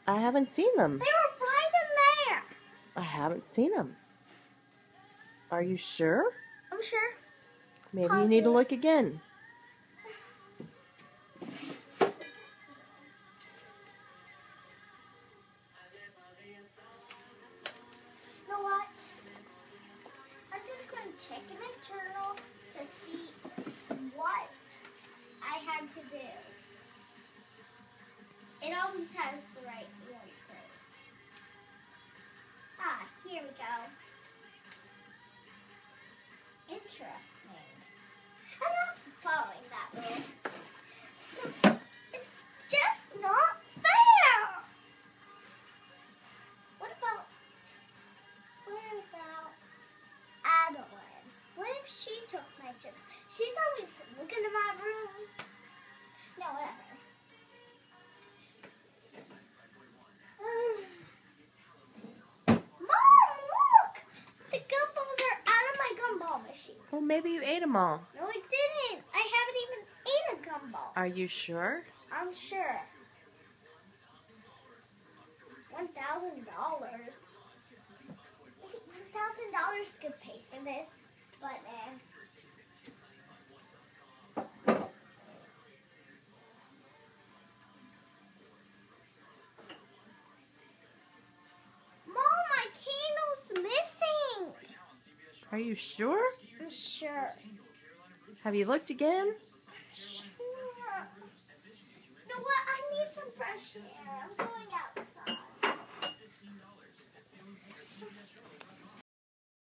I haven't seen them. They were right in there. I haven't seen them. Are you sure? I'm sure. Maybe you need to look again. You know what? I'm just going to check in my journal to see what I had to do. It always has the right answers. Ah, here we go. Interesting. I'm not following that rule. It's just not fair. What about Adeline? What if she took my chips? She's always looking in my room. No, whatever. Mom, look! The gumballs are out of my gumball machine. Well, maybe you ate them all. No, I didn't. I haven't even ate a gumball. Are you sure? I'm sure. $1,000. $1,000 could pay for this, but Mom, my candle's missing. Are you sure? I'm sure. Have you looked again? Sure. You know what? I need some fresh air. I'm going outside.